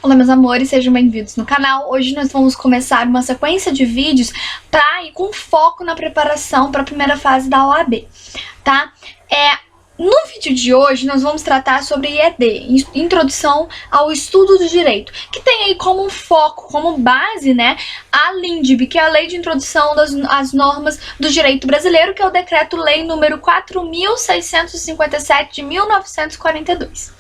Olá meus amores, sejam bem-vindos no canal. Hoje nós vamos começar uma sequência de vídeos para ir com foco na preparação para a primeira fase da OAB, tá? No vídeo de hoje nós vamos tratar sobre IED, Introdução ao Estudo do Direito, que tem aí como foco, como base, né, a LINDB, que é a Lei de Introdução às Normas do Direito Brasileiro, que é o Decreto-Lei número 4.657 de 1942.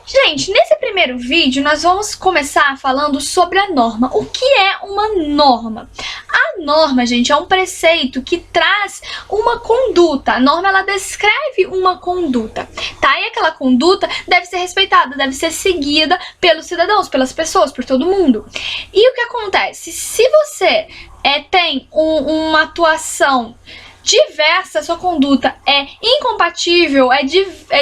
Gente, nesse primeiro vídeo nós vamos começar falando sobre a norma. O que é uma norma? A norma, gente, é um preceito que traz uma conduta. A norma, ela descreve uma conduta, tá? E aquela conduta deve ser respeitada, deve ser seguida pelos cidadãos, pelas pessoas, por todo mundo. E o que acontece? Se você tem uma atuação diversa, sua conduta é incompatível, é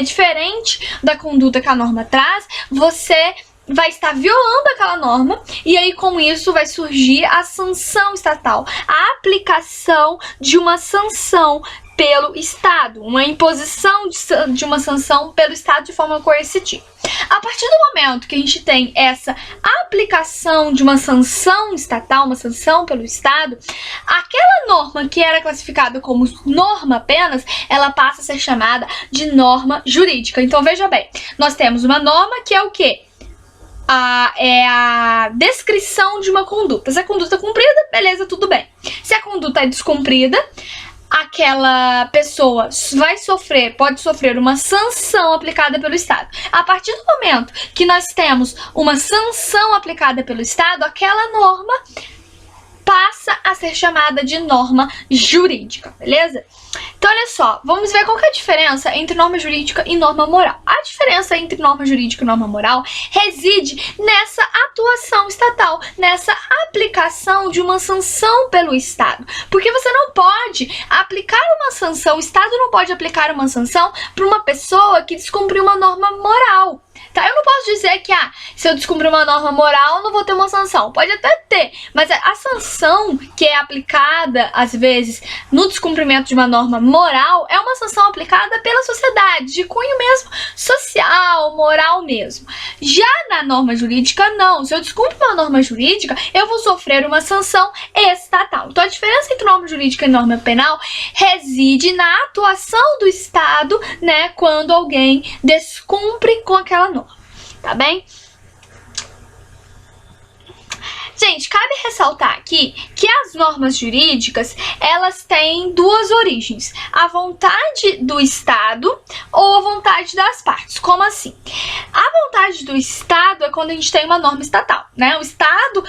diferente da conduta que a norma traz, você vai estar violando aquela norma e aí com isso vai surgir a sanção estatal, a aplicação de uma sanção pelo Estado, uma imposição de uma sanção pelo Estado de forma coercitiva. A partir do momento que a gente tem essa aplicação de uma sanção estatal, uma sanção pelo Estado, aquela norma que era classificada como norma apenas, ela passa a ser chamada de norma jurídica. Então veja bem, nós temos uma norma que é o quê? É a descrição de uma conduta. Se a conduta é cumprida, beleza, tudo bem. Se a conduta é descumprida, aquela pessoa pode sofrer uma sanção aplicada pelo Estado. A partir do momento que nós temos uma sanção aplicada pelo Estado, aquela norma passa a ser chamada de norma jurídica, beleza? Então, olha só, vamos ver qual que é a diferença entre norma jurídica e norma moral. A diferença entre norma jurídica e norma moral reside nessa atuação estatal, nessa aplicação de uma sanção pelo Estado. Porque você não pode aplicar uma sanção, o Estado não pode aplicar uma sanção para uma pessoa que descumpriu uma norma moral. Tá? Eu não posso dizer que, se eu descumprir uma norma moral, não vou ter uma sanção. Pode até ter, mas a sanção que é aplicada, às vezes, no descumprimento de uma norma moral, é uma sanção aplicada pela sociedade, de cunho mesmo social, moral mesmo. Já na norma jurídica, não. Se eu descumpro uma norma jurídica, eu vou sofrer uma sanção estatal. Então, a diferença entre norma jurídica e norma penal reside na atuação do Estado, né, quando alguém descumpre com aquela norma. Tá bem? Gente, cabe ressaltar aqui que as normas jurídicas, elas têm duas origens. A vontade do Estado ou a vontade das partes. Como assim? A vontade do Estado é quando a gente tem uma norma estatal, né? O Estado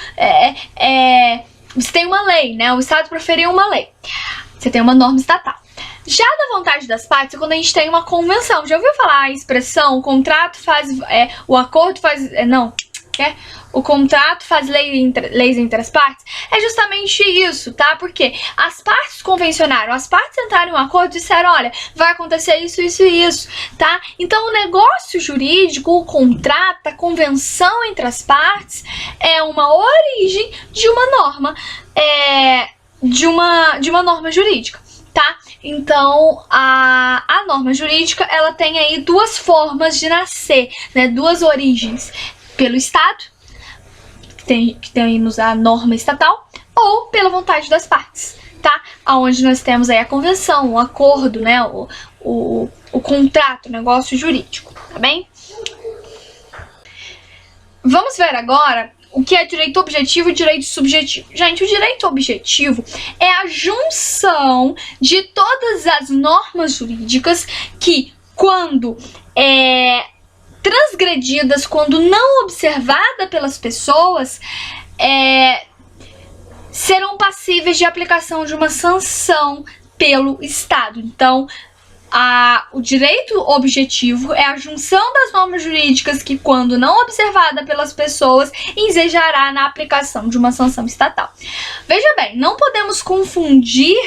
você tem uma lei, né? O Estado proferiu uma lei. Você tem uma norma estatal. Já da vontade das partes é quando a gente tem uma convenção. Já ouviu falar a expressão, o contrato faz... o acordo faz... o contrato faz leis entre as partes? É justamente isso, tá? Porque as partes convencionaram, as partes entraram em um acordo e disseram, olha, vai acontecer isso, isso e isso, tá? Então o negócio jurídico, o contrato, a convenção entre as partes é uma origem de uma norma, de uma norma jurídica. Tá? Então, a norma jurídica, ela tem aí duas formas de nascer, né? Duas origens. Pelo Estado, que temos a norma estatal, ou pela vontade das partes, tá? Onde nós temos aí a convenção, o acordo, né? O contrato, o negócio jurídico, tá bem? Vamos ver agora o que é direito objetivo e direito subjetivo. Gente, o direito objetivo é a junção de todas as normas jurídicas que, quando transgredidas, quando não observada pelas pessoas, serão passíveis de aplicação de uma sanção pelo Estado. Então, o direito objetivo é a junção das normas jurídicas que, quando não observada pelas pessoas, ensejará na aplicação de uma sanção estatal. Veja bem, não podemos confundir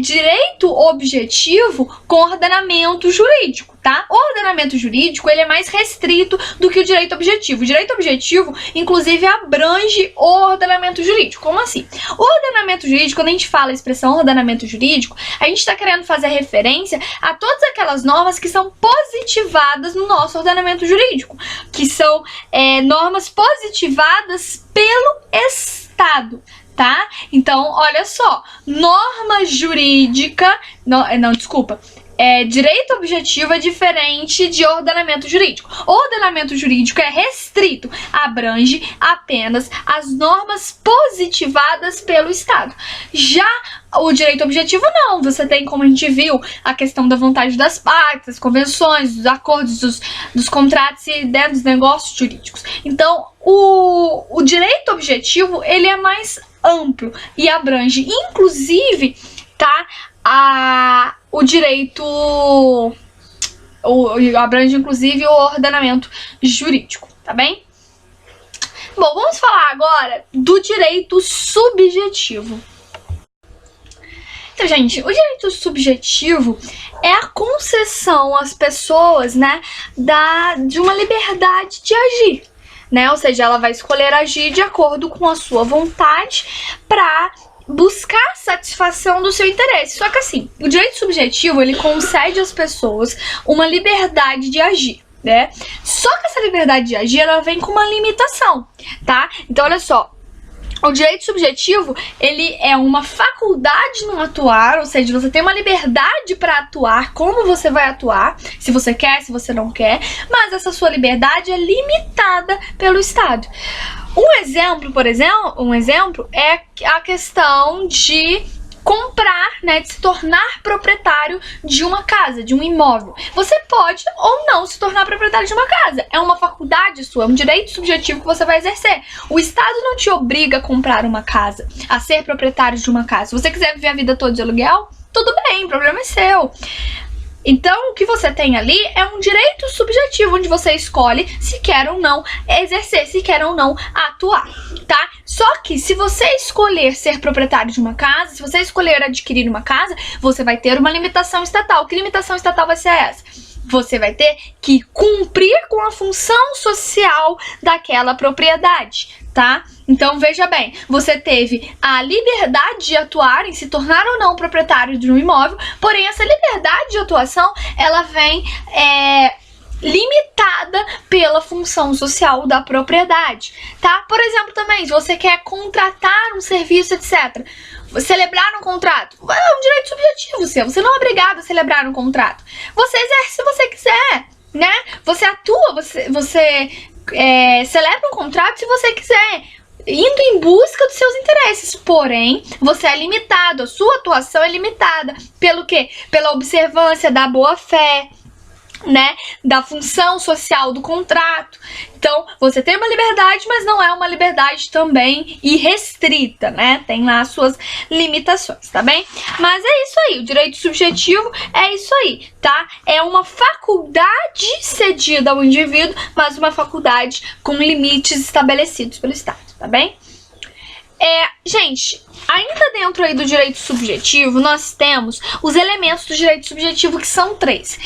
direito objetivo com ordenamento jurídico, tá? O ordenamento jurídico, ele é mais restrito do que o direito objetivo. O direito objetivo, inclusive, abrange o ordenamento jurídico. Como assim? O ordenamento jurídico, quando a gente fala a expressão ordenamento jurídico, a gente está querendo fazer referência a todas aquelas normas que são positivadas no nosso ordenamento jurídico, que são normas positivadas pelo Estado. Tá? Então, olha só, norma jurídica, desculpa, direito objetivo é diferente de ordenamento jurídico. O ordenamento jurídico é restrito, abrange apenas as normas positivadas pelo Estado. Já o direito objetivo não, você tem, como a gente viu, a questão da vontade das partes, das convenções, dos acordos, dos contratos e dos negócios jurídicos. Então, o direito objetivo, ele é mais amplo e abrange, inclusive, tá, o direito, abrange inclusive o ordenamento jurídico, tá bem? Bom, vamos falar agora do direito subjetivo. Então, gente, o direito subjetivo é a concessão às pessoas, né, de uma liberdade de agir, né? Ou seja, ela vai escolher agir de acordo com a sua vontade para buscar satisfação do seu interesse. Só que assim, o direito subjetivo, ele concede às pessoas uma liberdade de agir, né? Só que essa liberdade de agir, ela vem com uma limitação, tá? Então, olha só, o direito subjetivo, ele é uma faculdade no atuar, ou seja, você tem uma liberdade para atuar, como você vai atuar, se você quer, se você não quer, mas essa sua liberdade é limitada pelo Estado. Um exemplo é a questão de comprar, né, de se tornar proprietário de uma casa, de um imóvel. Você pode ou não se tornar proprietário de uma casa. É uma faculdade sua, é um direito subjetivo que você vai exercer. O Estado não te obriga a comprar uma casa, a ser proprietário de uma casa. Se você quiser viver a vida toda de aluguel, tudo bem, o problema é seu. Então, o que você tem ali é um direito subjetivo, onde você escolhe se quer ou não exercer, se quer ou não atuar, tá? Só que se você escolher ser proprietário de uma casa, se você escolher adquirir uma casa, você vai ter uma limitação estatal. Que limitação estatal vai ser essa? Você vai ter que cumprir com a função social daquela propriedade, tá? Então, veja bem, você teve a liberdade de atuar em se tornar ou não proprietário de um imóvel, porém essa liberdade de atuação, ela vem limitada pela função social da propriedade, tá? Por exemplo, também, se você quer contratar um serviço, etc., celebrar um contrato, é um direito subjetivo seu, você não é obrigado a celebrar um contrato. Você exerce se você quiser, né? Você atua, você celebra um contrato se você quiser, indo em busca dos seus interesses, porém, você é limitado, a sua atuação é limitada pelo quê? Pela observância da boa-fé, né, da função social do contrato. Então, você tem uma liberdade, mas não é uma liberdade também irrestrita, né? Tem lá as suas limitações, tá bem? Mas é isso aí, o direito subjetivo é isso aí, tá? É uma faculdade cedida ao indivíduo, mas uma faculdade com limites estabelecidos pelo Estado, tá bem? Gente, ainda dentro aí do direito subjetivo, nós temos os elementos do direito subjetivo, que são 3.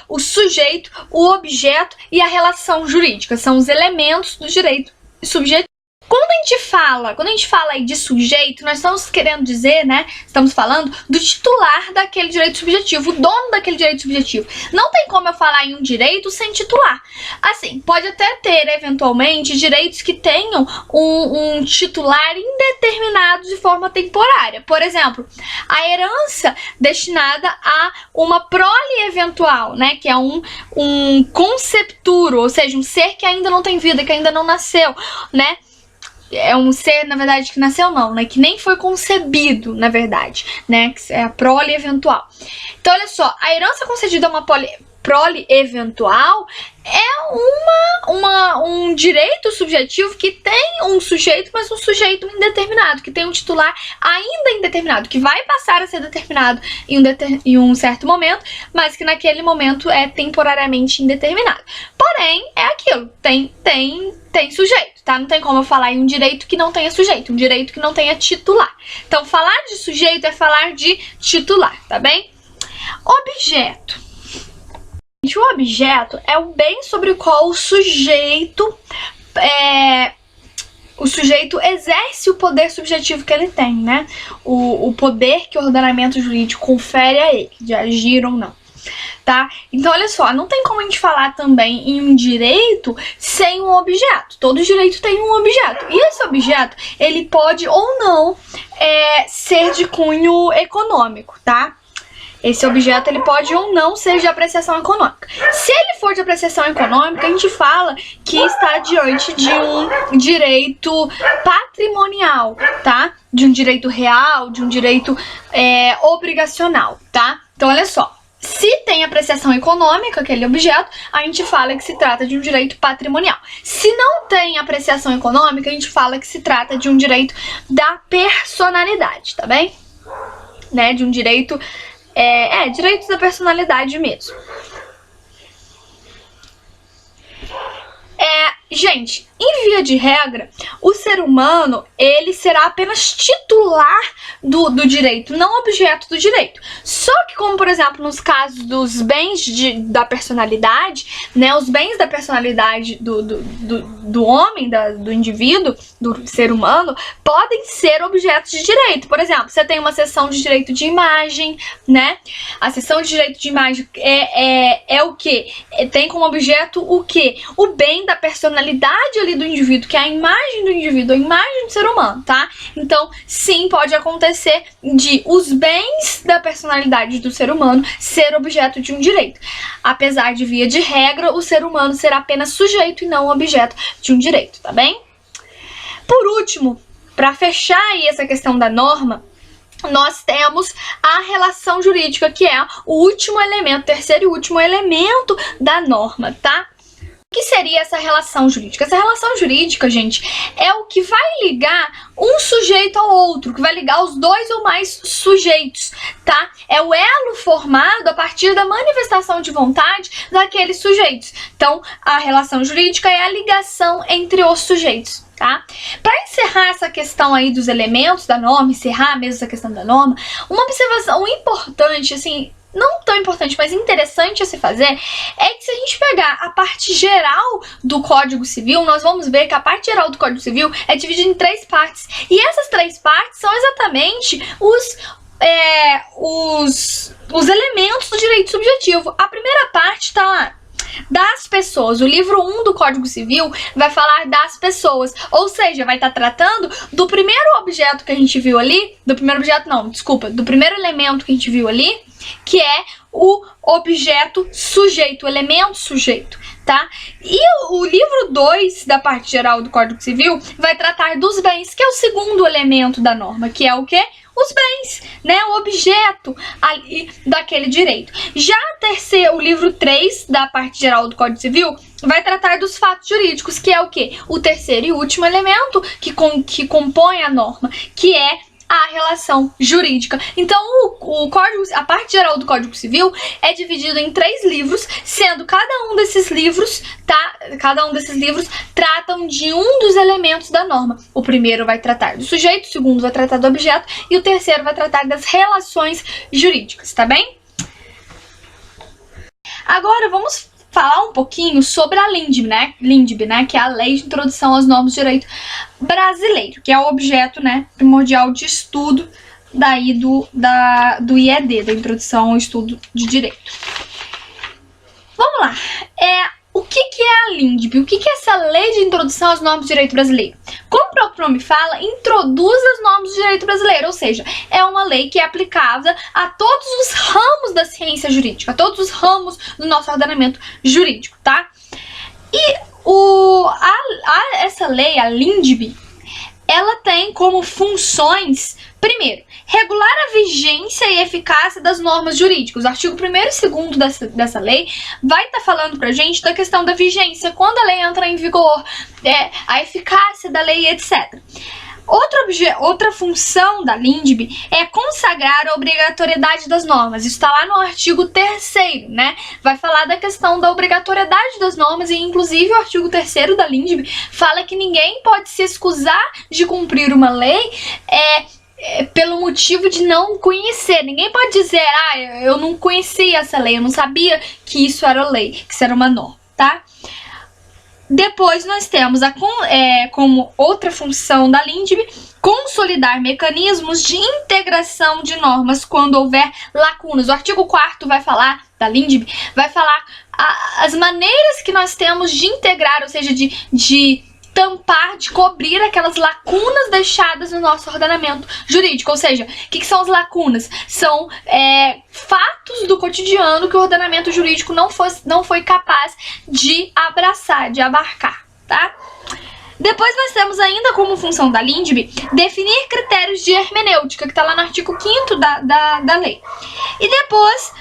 O sujeito, o objeto e a relação jurídica. São os elementos do direito subjetivo. Quando a gente fala aí de sujeito, nós estamos querendo dizer, né, estamos falando do titular daquele direito subjetivo, o dono daquele direito subjetivo. Não tem como eu falar em um direito sem titular. Assim, pode até ter, eventualmente, direitos que tenham um titular indeterminado de forma temporária. Por exemplo, a herança destinada a uma prole eventual, né, que é um concepturo, ou seja, um ser que ainda não tem vida, que ainda não nasceu, né? É um ser, na verdade, que nasceu não, né? Que nem foi concebido, na verdade, né? Que é a prole eventual. Então, olha só, a herança concedida a uma prole eventual é um direito subjetivo que tem um sujeito, mas um sujeito indeterminado, que tem um titular ainda indeterminado, que vai passar a ser determinado em um certo momento, mas que naquele momento é temporariamente indeterminado. Porém, é aquilo, tem sujeito, tá? Não tem como eu falar em um direito que não tenha sujeito, um direito que não tenha titular. Então, falar de sujeito é falar de titular, tá bem? Objeto. O objeto é o bem sobre o qual o sujeito exerce o poder subjetivo que ele tem, né? O poder que o ordenamento jurídico confere a ele, de agir ou não. Tá? Então, olha só, não tem como a gente falar também em um direito sem um objeto. Todo direito tem um objeto. E esse objeto, ele pode ou não ser de cunho econômico, tá? Esse objeto, ele pode ou não ser de apreciação econômica. Se ele for de apreciação econômica, a gente fala que está diante de um direito patrimonial, tá? De um direito real, de um direito obrigacional, tá? Então, olha só. Se tem apreciação econômica, aquele objeto, a gente fala que se trata de um direito patrimonial. Se não tem apreciação econômica, a gente fala que se trata de um direito da personalidade, tá bem? Né? De um direito... direitos da personalidade mesmo. Gente, em via de regra, o ser humano, ele será apenas titular do direito, não objeto do direito. Só que, como por exemplo, nos casos dos bens da personalidade, né, os bens da personalidade do homem, do indivíduo, do ser humano, podem ser objetos de direito. Por exemplo, você tem uma seção de direito de imagem, né? A seção de direito de imagem é o quê? Tem como objeto o quê? O bem da personalidade ali do indivíduo, que é a imagem do indivíduo, a imagem do ser humano, tá? Então, sim, pode acontecer de os bens da personalidade do ser humano ser objeto de um direito. Apesar de, via de regra, o ser humano ser apenas sujeito e não objeto de um direito, tá bem? Por último, para fechar aí essa questão da norma, nós temos a relação jurídica, que é o último elemento, terceiro e último elemento da norma, tá? O que seria essa relação jurídica? Essa relação jurídica, gente, é o que vai ligar um sujeito ao outro, que vai ligar os dois ou mais sujeitos, tá? É o elo formado a partir da manifestação de vontade daqueles sujeitos. Então, a relação jurídica é a ligação entre os sujeitos, tá? Para encerrar essa questão aí dos elementos da norma, encerrar mesmo essa questão da norma, uma observação importante, assim, não tão importante, mas interessante a se fazer, é que se a gente pegar a parte geral do Código Civil, nós vamos ver que a parte geral do Código Civil é dividida em 3 partes. E essas 3 partes são exatamente os elementos do direito subjetivo. A primeira parte está lá, das pessoas. O livro 1 do Código Civil vai falar das pessoas, ou seja, vai estar tratando do primeiro objeto que a gente viu ali, do primeiro elemento que a gente viu ali, que é o objeto sujeito, o elemento sujeito, tá? E o livro 2 da parte geral do Código Civil vai tratar dos bens, que é o segundo elemento da norma, que é o quê? Os bens, né? O objeto ali daquele direito. Já o livro 3 da parte geral do Código Civil vai tratar dos fatos jurídicos, que é o quê? O terceiro e último elemento que compõe a norma, que é a relação jurídica. Então, a parte geral do Código Civil é dividido em 3 livros, sendo cada um desses livros, tá? Cada um desses livros tratam de um dos elementos da norma. O primeiro vai tratar do sujeito, o segundo vai tratar do objeto e o terceiro vai tratar das relações jurídicas, tá bem? Agora vamos falar um pouquinho sobre a LINDB, né, que é a Lei de Introdução às Normas de Direito Brasileiro, que é o objeto, né, primordial de estudo daí do IED, da Introdução ao Estudo de Direito. Vamos lá. O que é a LINDB? O que é essa Lei de Introdução às Normas de Direito Brasileiro? Como o próprio nome fala, introduz as normas de direito brasileiro, ou seja, é uma lei que é aplicável a todos os ramos da ciência jurídica, a todos os ramos do nosso ordenamento jurídico, tá? E essa lei, a LINDB, ela tem como funções, Primeiro, regular a vigência e eficácia das normas jurídicas. O artigo 1º e 2º dessa lei vai estar falando pra gente da questão da vigência, quando a lei entra em vigor, a eficácia da lei, etc. Outra função da LINDB é consagrar a obrigatoriedade das normas. Isso está lá no artigo 3º, né? Vai falar da questão da obrigatoriedade das normas e, inclusive, o artigo 3º da LINDB fala que ninguém pode se excusar de cumprir uma lei pelo motivo de não conhecer. Ninguém pode dizer, eu não conhecia essa lei, eu não sabia que isso era lei, que isso era uma norma, tá? Depois nós temos como outra função da LINDB, consolidar mecanismos de integração de normas quando houver lacunas. O artigo 4º vai falar, da LINDB, vai falar as maneiras que nós temos de integrar, ou seja, de tampar, de cobrir aquelas lacunas deixadas no nosso ordenamento jurídico. Ou seja, o que são as lacunas? São fatos do cotidiano que o ordenamento jurídico não foi capaz de abraçar, de abarcar, tá? Depois nós temos ainda como função da LINDB definir critérios de hermenêutica, que está lá no artigo 5º da lei. E depois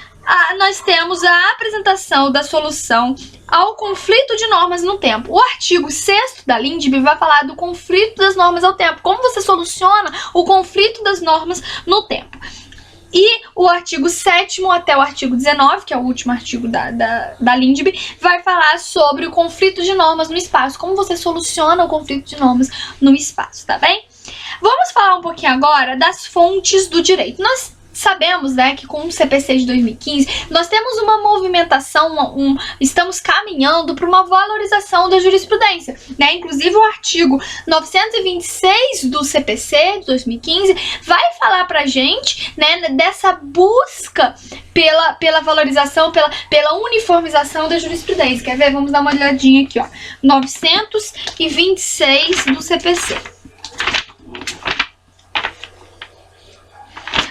nós temos a apresentação da solução ao conflito de normas no tempo. O artigo 6º da LINDB vai falar do conflito das normas ao tempo, como você soluciona o conflito das normas no tempo. E o artigo 7º até o artigo 19, que é o último artigo da LINDB, vai falar sobre o conflito de normas no espaço, como você soluciona o conflito de normas no espaço, tá bem? Vamos falar um pouquinho agora das fontes do direito. Nós sabemos, né, que com o CPC de 2015, nós temos uma movimentação, estamos caminhando para uma valorização da jurisprudência, né? Inclusive o artigo 926 do CPC de 2015 vai falar pra gente, né, dessa busca pela valorização, pela uniformização da jurisprudência. Quer ver? Vamos dar uma olhadinha aqui, ó. 926 do CPC.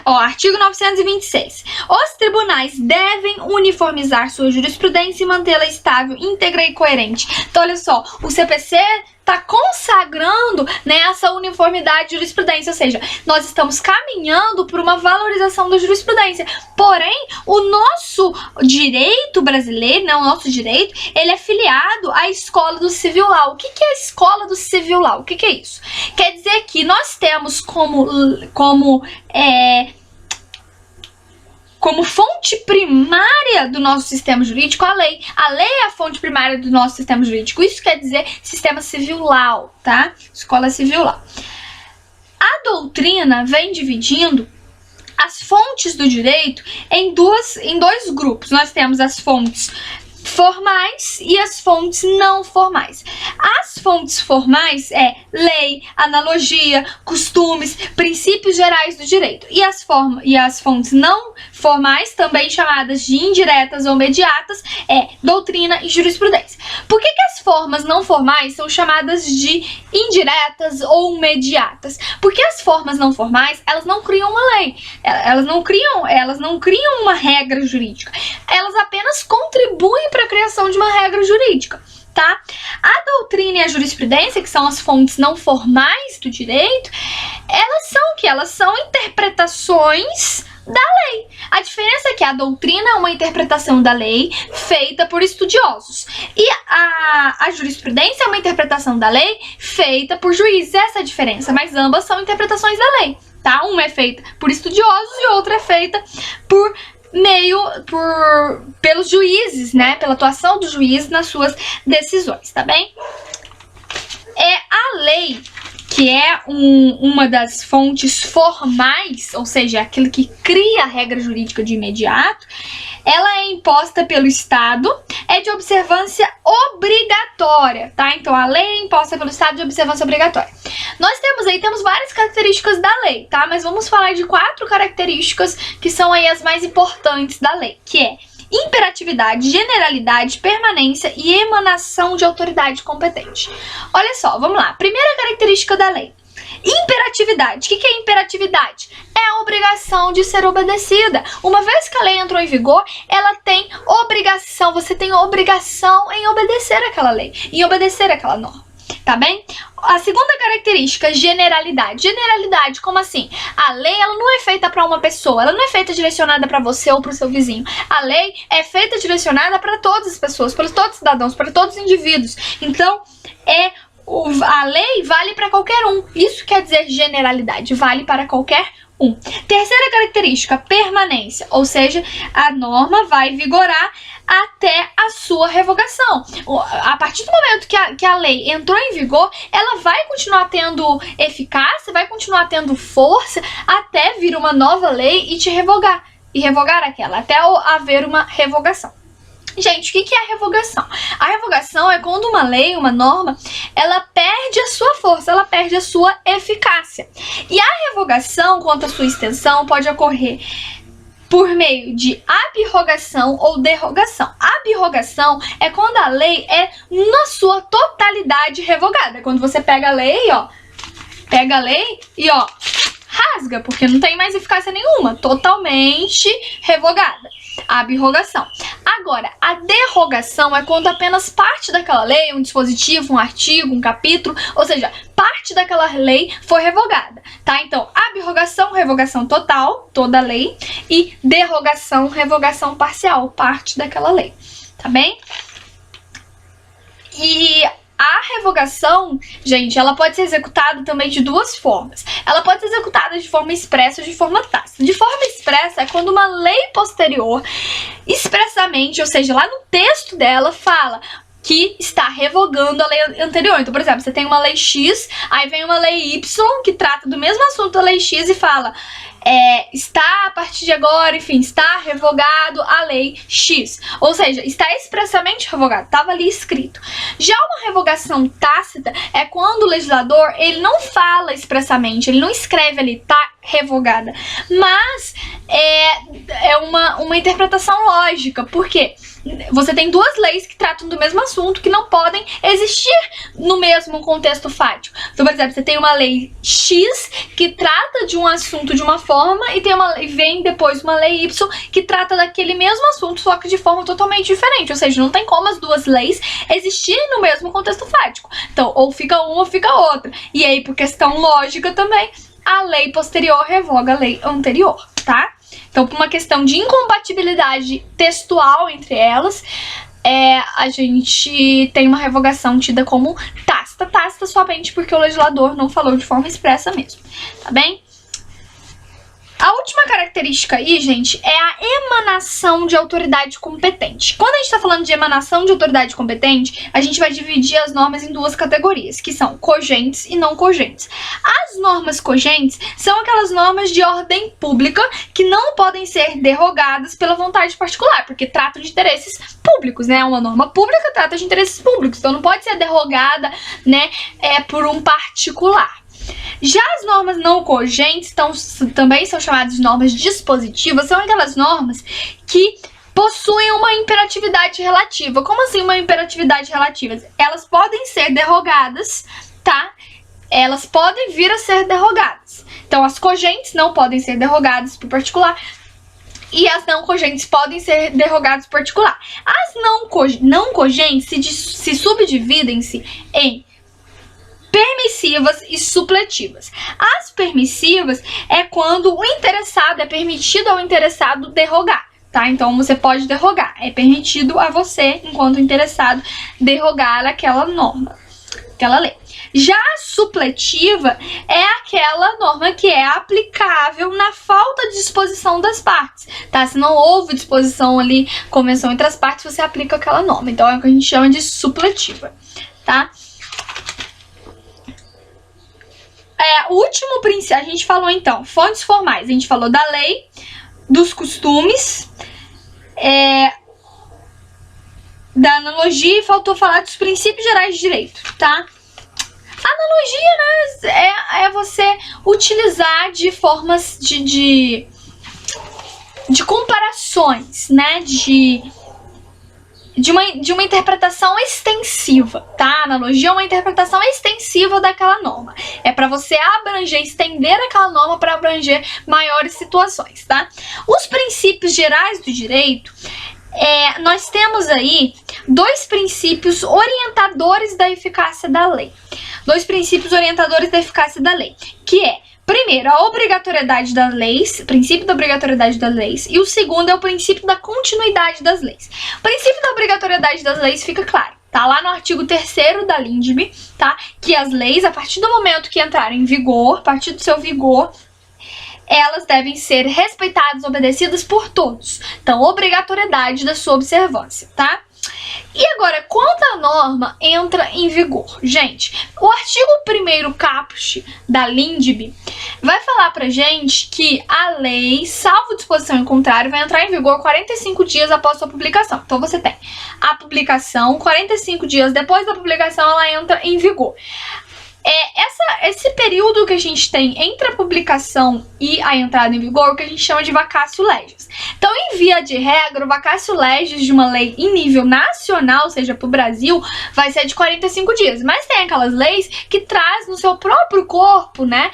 Artigo 926. Os tribunais devem uniformizar sua jurisprudência e mantê-la estável, íntegra e coerente. Então, olha só, o CPC está consagrando, né, essa uniformidade de jurisprudência, ou seja, nós estamos caminhando por uma valorização da jurisprudência. Porém, o nosso direito brasileiro, né, o nosso direito, ele é filiado à escola do civil law. O que é a escola do civil law? O que é isso? Quer dizer que nós temos como fonte primária do nosso sistema jurídico a lei. A lei é a fonte primária do nosso sistema jurídico. Isso quer dizer sistema civil law, tá? Escola civil law. A doutrina vem dividindo as fontes do direito em dois grupos. Nós temos as fontes formais e as fontes não formais. As fontes formais lei, analogia, costumes, princípios gerais do direito. E as fontes não formais, também chamadas de indiretas ou mediatas, doutrina e jurisprudência. Por que as formas não formais são chamadas de indiretas ou mediatas? Porque as formas não formais, elas não criam uma lei, elas não criam uma regra jurídica, elas apenas contribuem para a criação de uma regra jurídica, tá? A doutrina e a jurisprudência, que são as fontes não formais do direito, elas são o quê? Elas são interpretações da lei. A diferença é que a doutrina é uma interpretação da lei feita por estudiosos e a jurisprudência é uma interpretação da lei feita por juízes. Essa é a diferença, mas ambas são interpretações da lei, tá? Uma é feita por estudiosos e outra é feita pelos juízes, né? Pela atuação dos juízes nas suas decisões, tá bem? A lei, que é uma das fontes formais, ou seja, aquilo que cria a regra jurídica de imediato, ela é imposta pelo Estado, é de observância obrigatória, tá? Então, a lei é imposta pelo Estado de observância obrigatória. Nós temos várias características da lei, tá? Mas vamos falar de 4 características que são aí as mais importantes da lei, que é imperatividade, generalidade, permanência e emanação de autoridade competente. Olha só, vamos lá. Primeira característica da lei. Imperatividade. O que é imperatividade? É a obrigação de ser obedecida. Uma vez que a lei entrou em vigor, ela tem obrigação, você tem obrigação em obedecer aquela lei, em obedecer aquela norma. tá bem? A segunda característica, generalidade. Generalidade, como assim? A lei, ela não é feita para uma pessoa, ela não é feita direcionada para você ou para o seu vizinho. A lei é feita direcionada para todas as pessoas, para todos os cidadãos, para todos os indivíduos. Então, a lei vale para qualquer um. Isso quer dizer generalidade, vale para qualquer um. Terceira característica, permanência, ou seja, a norma vai vigorar até a sua revogação. A partir do momento que a lei entrou em vigor, ela vai continuar tendo eficácia, vai continuar tendo força até vir uma nova lei e te revogar. E revogar aquela, até haver uma revogação. Gente, o que é a revogação? A revogação é quando uma lei, uma norma, ela perde a sua força, ela perde a sua eficácia. E a revogação, quanto à sua extensão, pode ocorrer por meio de abrogação ou derrogação. Abrogação é quando a lei é na sua totalidade revogada. É quando você pega a lei, ó, rasga, porque não tem mais eficácia nenhuma, totalmente revogada. A abrogação. Agora, a derrogação é quando apenas parte daquela lei, um dispositivo, um artigo, um capítulo, ou seja, parte daquela lei foi revogada, tá? Então, abrogação, revogação total, toda a lei, e derrogação, revogação parcial, parte daquela lei, tá bem? E a revogação, gente, ela pode ser executada também de duas formas. Ela pode ser executada de forma expressa ou de forma tácita. De forma expressa é quando uma lei posterior, expressamente, ou seja, lá no texto dela, fala que está revogando a lei anterior. Então, por exemplo, você tem uma lei X, aí vem uma lei Y que trata do mesmo assunto da lei X e fala está a partir de agora, enfim, está revogado a lei X. Ou seja, está expressamente revogado, estava ali escrito. Já uma revogação tácita é quando o legislador, ele não fala expressamente, ele não escreve ali, tá revogada, mas é uma interpretação lógica. Por quê? Você tem duas leis que tratam do mesmo assunto que não podem existir no mesmo contexto fático. Então, por exemplo, você tem uma lei X que trata de um assunto de uma forma e vem depois uma lei Y que trata daquele mesmo assunto, só que de forma totalmente diferente. Ou seja, não tem como as duas leis existirem no mesmo contexto fático. Então, ou fica uma ou fica outra. E aí, por questão lógica também, a lei posterior revoga a lei anterior, tá? Então, por uma questão de incompatibilidade textual entre elas, a gente tem uma revogação tida como tácita. Tácita somente porque o legislador não falou de forma expressa mesmo, tá bem? A última característica aí, gente, é a emanação de autoridade competente. Quando a gente está falando de emanação de autoridade competente, a gente vai dividir as normas em duas categorias, que são cogentes e não cogentes. As normas cogentes são aquelas normas de ordem pública que não podem ser derrogadas pela vontade particular, porque tratam de interesses públicos, né? Uma norma pública trata de interesses públicos, então não pode ser derrogada, né, por um particular. Já as normas não cogentes também são chamadas de normas dispositivas, são aquelas normas que possuem uma imperatividade relativa. Como assim uma imperatividade relativa? Elas podem ser derrogadas, tá? Elas podem vir a ser derrogadas. Então, as cogentes não podem ser derrogadas por particular e as não cogentes podem ser derrogadas por particular. As não cogentes se subdividem-se em permissivas e supletivas. As permissivas é quando o interessado, é permitido ao interessado derrogar, tá? Então você pode derrogar, é permitido a você, enquanto interessado, derrogar aquela norma, aquela lei. Já a supletiva é aquela norma que é aplicável na falta de disposição das partes, tá? Se não houve disposição ali, convenção entre as partes, você aplica aquela norma. Então é o que a gente chama de supletiva, tá? O último princípio, a gente falou então, fontes formais, a gente falou da lei, dos costumes, da analogia e faltou falar dos princípios gerais de direito, tá? Analogia, né, é você utilizar de formas de comparações, né, de uma interpretação extensiva, tá? Analogia é uma interpretação extensiva daquela norma. É para você abranger, estender aquela norma para abranger maiores situações, tá? Os princípios gerais do direito, nós temos aí dois princípios orientadores da eficácia da lei. Dois princípios orientadores da eficácia da lei, que é, primeiro, a obrigatoriedade das leis, princípio da obrigatoriedade das leis, e o segundo é o princípio da continuidade das leis. O princípio da obrigatoriedade das leis fica claro, tá lá no artigo 3º da LINDB, tá? Que as leis, a partir do momento que entrarem em vigor, a partir do seu vigor, elas devem ser respeitadas, obedecidas por todos. Então, obrigatoriedade da sua observância, tá? E agora, quando a norma entra em vigor? Gente, o artigo 1º caput da LINDB vai falar pra gente que a lei, salvo disposição em contrário, vai entrar em vigor 45 dias após sua publicação. Então, você tem a publicação, 45 dias depois da publicação, ela entra em vigor. Esse período que a gente tem entre a publicação e a entrada em vigor, é o que a gente chama de vacatio legis. Então, em via de regra, o vacatio legis de uma lei em nível nacional, ou seja, para o Brasil, vai ser de 45 dias. Mas tem aquelas leis que traz no seu próprio corpo, né,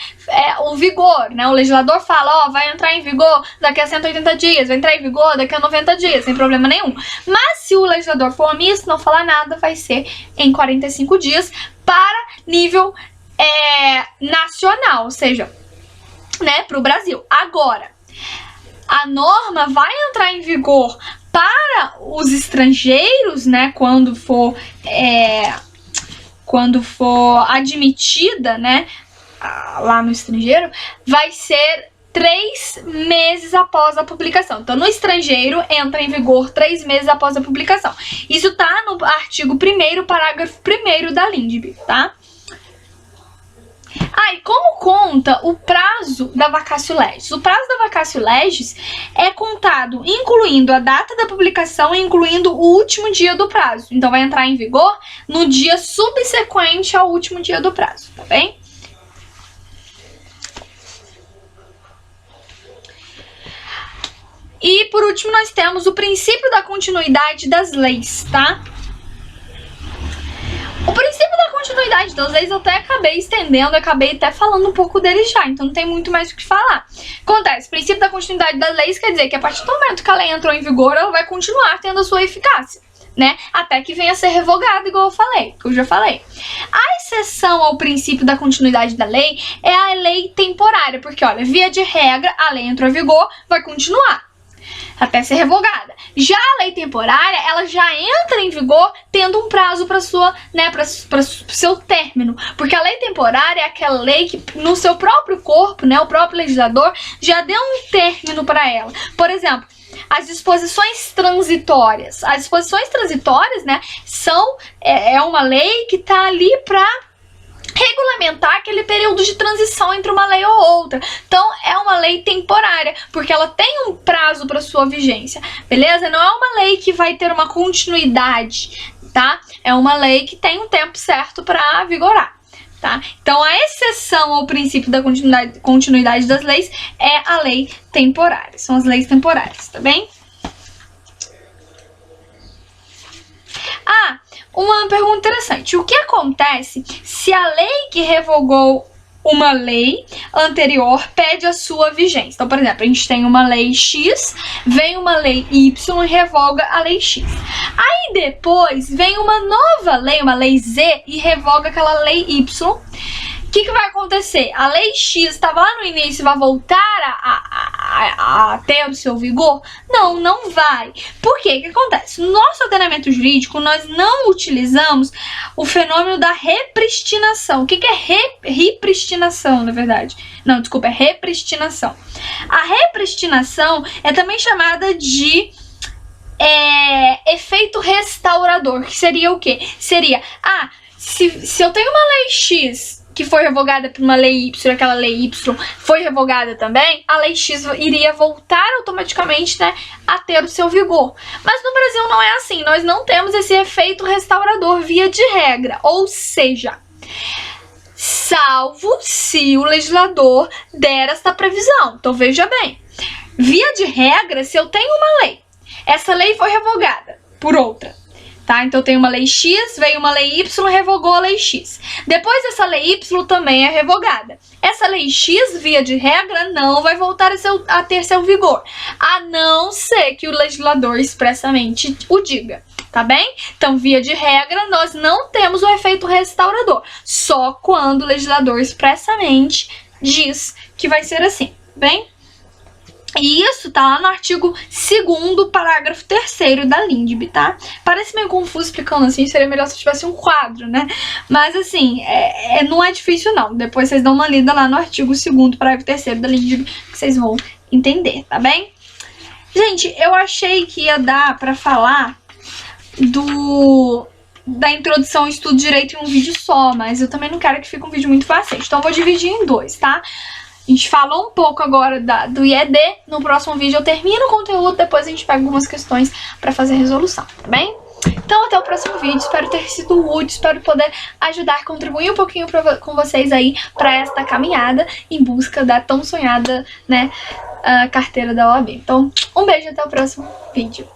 o vigor, né? O legislador fala, vai entrar em vigor daqui a 180 dias, vai entrar em vigor daqui a 90 dias, sem problema nenhum. Mas se o legislador for omisso, não falar nada, vai ser em 45 dias para nível nacional, ou seja, né, para o Brasil. Agora, a norma vai entrar em vigor para os estrangeiros, né, quando for admitida, né, lá no estrangeiro, vai ser 3 meses após a publicação. Então, no estrangeiro, entra em vigor 3 meses após a publicação. Isso tá no artigo 1º, parágrafo 1º da LINDB, tá? E como conta o prazo da vacatio legis? O prazo da vacatio legis é contado incluindo a data da publicação e incluindo o último dia do prazo. Então, vai entrar em vigor no dia subsequente ao último dia do prazo, tá bem? E, por último, nós temos o princípio da continuidade das leis, tá? O princípio da continuidade das leis eu até acabei estendendo, acabei até falando um pouco dele já, então não tem muito mais o que falar. Acontece, o princípio da continuidade das leis quer dizer que a partir do momento que a lei entrou em vigor, ela vai continuar tendo a sua eficácia, né? Até que venha a ser revogada, igual eu já falei. A exceção ao princípio da continuidade da lei é a lei temporária, porque, olha, via de regra, a lei entrou em vigor, vai continuar até ser revogada. Já a lei temporária, ela já entra em vigor tendo um prazo para sua, né, para seu término, porque a lei temporária é aquela lei que no seu próprio corpo, né, o próprio legislador já deu um término para ela. Por exemplo, as disposições transitórias. As disposições transitórias, né, são uma lei que tá ali para regulamentar aquele período de transição entre uma lei ou outra. Então, é uma lei temporária, porque ela tem um prazo para sua vigência, beleza? Não é uma lei que vai ter uma continuidade, tá? É uma lei que tem um tempo certo para vigorar, tá? Então, a exceção ao princípio da continuidade das leis é a lei temporária. São as leis temporárias, tá bem? Uma pergunta interessante. O que acontece se a lei que revogou uma lei anterior pede a sua vigência? Então, por exemplo, a gente tem uma lei X, vem uma lei Y e revoga a lei X. Aí depois vem uma nova lei, uma lei Z, e revoga aquela lei Y. O que vai acontecer? A lei X estava lá no início e vai voltar a ter o seu vigor? Não, não vai. Por quê? O que acontece? No nosso ordenamento jurídico, nós não utilizamos o fenômeno da repristinação. O que é repristinação, na verdade? Não, desculpa, é repristinação. A repristinação é também chamada de efeito restaurador, que seria o quê? Seria, se eu tenho uma lei X que foi revogada por uma lei Y, aquela lei Y foi revogada também, a lei X iria voltar automaticamente, né, a ter o seu vigor. Mas no Brasil não é assim, nós não temos esse efeito restaurador via de regra, ou seja, salvo se o legislador der esta previsão. Então veja bem, via de regra, se eu tenho uma lei, essa lei foi revogada por outra, tá? Então tem uma lei X, veio uma lei Y, revogou a lei X. Depois essa lei Y também é revogada. Essa lei X, via de regra, não vai voltar a ter seu vigor, a não ser que o legislador expressamente o diga, tá bem? Então, via de regra, nós não temos o efeito restaurador, só quando o legislador expressamente diz que vai ser assim, bem? E isso tá lá no artigo 2º, parágrafo 3º da LINDB, tá? Parece meio confuso explicando assim, seria melhor se tivesse um quadro, né? Mas assim, não é difícil não. Depois vocês dão uma lida lá no artigo 2º, parágrafo 3º da LINDB, que vocês vão entender, tá bem? Gente, eu achei que ia dar pra falar da introdução ao estudo de direito em um vídeo só, mas eu também não quero que fique um vídeo muito fácil, então eu vou dividir em 2, tá? A gente falou um pouco agora do IED, no próximo vídeo eu termino o conteúdo, depois a gente pega algumas questões pra fazer a resolução, tá bem? Então até o próximo vídeo, espero ter sido útil, espero poder ajudar, contribuir um pouquinho com vocês aí pra esta caminhada em busca da tão sonhada, né, carteira da OAB. Então, um beijo e até o próximo vídeo.